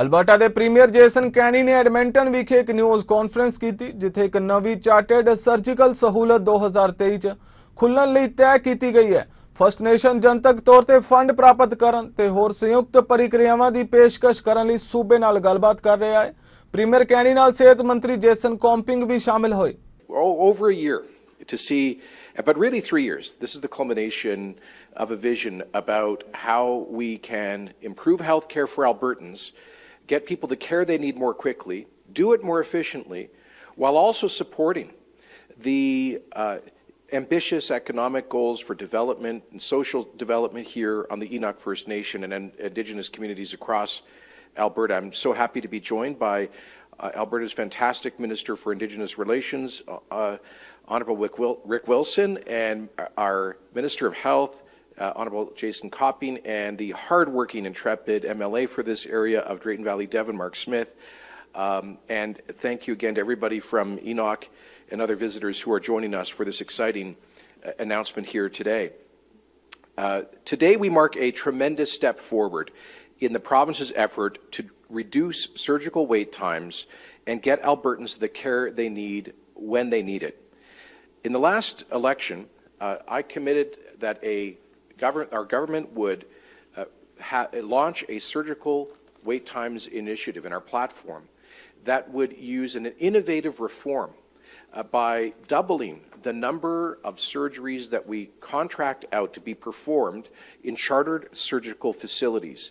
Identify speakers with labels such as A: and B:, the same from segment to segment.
A: Alberta ਦੇ premier Jason ਕੈਨੀ ਨੇ Edmonton ਵਿਖੇ ਇੱਕ ਨਿਊਜ਼ ਕਾਨਫਰੰਸ ਕੀਤੀ ਜਿੱਥੇ ਇੱਕ ਨਵੀਂ ਚਾਰਟਰਡ ਸਰਜੀਕਲ ਸਹੂਲਤ 2023 ਚ ਖੁੱਲਣ ਲਈ ਤੈਅ ਕੀਤੀ ਗਈ ਹੈ। फस्ट नेशन जनतक तौर पर फंड प्राप्त करन ते होर संयुक्त प्रक्रियावां दी पेशकश करन लई सूबे नाल गलबात कर रहा है। प्रीमियर कैनी नाल सेहत मंत्री जेसन कॉम्पिंग भी शामिल होए।
B: Over a year to see, but really 3 years. This is the culmination of a vision about how we can improve healthcare for Albertans, get people the care they need more quickly, do it more efficiently, while also supporting the ambitious economic goals for development and social development here on the Enoch First Nation and Indigenous communities across Alberta. I'm so happy to be joined by Alberta's fantastic Minister for Indigenous Relations, Honourable Rick Wilson, and our Minister of Health, Honourable Jason Copping, and the hard-working, intrepid MLA for this area of Drayton Valley, Devon, Mark Smith. And thank you again to everybody from Enoch and other visitors who are joining us for this exciting announcement here today. Today we mark a tremendous step forward in the province's effort to reduce surgical wait times and get Albertans the care they need when they need it. In the last election, I committed that our government would launch a surgical wait times initiative in our platform that would use an innovative reform by doubling the number of surgeries that we contract out to be performed in chartered surgical facilities,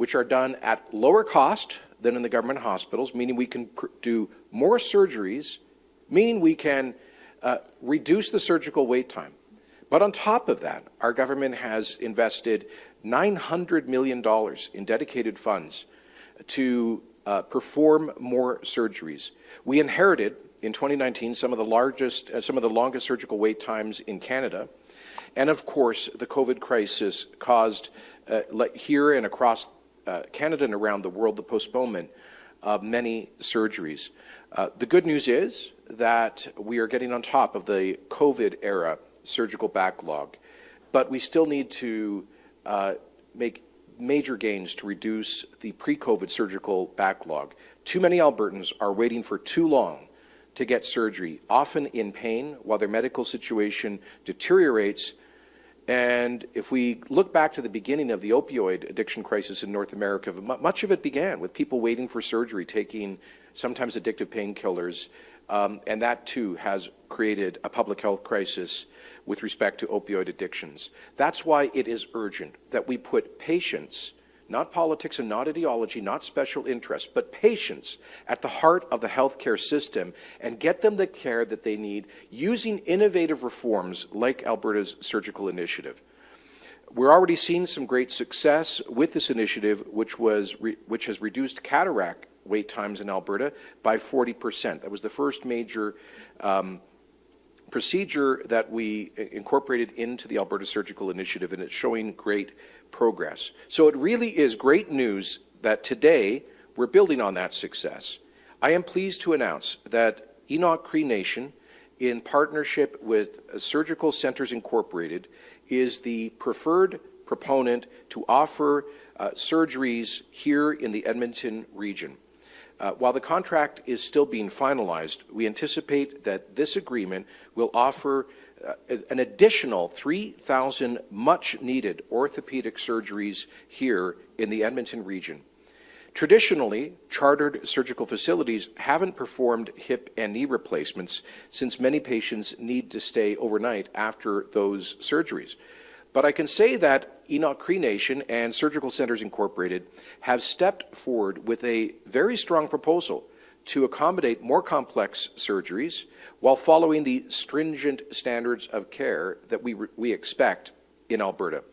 B: which are done at lower cost than in the government hospitals, meaning we can do more surgeries, meaning we can reduce the surgical wait time. But on top of that, our government has invested $900 million in dedicated funds to perform more surgeries. We inherited in 2019 some of the longest surgical wait times in Canada, and of course the COVID crisis caused here and across Canada and around the world the postponement of many surgeries. The good news is that we are getting on top of the COVID era surgical backlog, but we still need to make major gains to reduce the pre-COVID surgical backlog. Too many Albertans are waiting for too long to get surgery, often in pain while their medical situation deteriorates. And if we look back to the beginning of the opioid addiction crisis in North America, much of it began with people waiting for surgery, taking sometimes addictive painkillers, and that too has created a public health crisis with respect to opioid addictions. That's why it is urgent that we put patients, not politics and not ideology, not special interests, but patients at the heart of the healthcare system and get them the care that they need using innovative reforms like Alberta's surgical initiative. We're already seeing some great success with this initiative, which has reduced cataract wait times in Alberta by 40%. That was the first major procedure that we incorporated into the Alberta Surgical Initiative, and it's showing great progress. So it really is great news that today we're building on that success. I am pleased to announce that Enoch Cree Nation, in partnership with Surgical Centres Incorporated, is the preferred proponent to offer surgeries here in the Edmonton region. While the contract is still being finalized, we anticipate that this agreement will offer an additional 3,000 much-needed orthopedic surgeries here in the Edmonton region. Traditionally, chartered surgical facilities haven't performed hip and knee replacements since many patients need to stay overnight after those surgeries. But I can say that Enoch Cree Nation and Surgical Centres Incorporated have stepped forward with a very strong proposal to accommodate more complex surgeries while following the stringent standards of care that we expect in Alberta.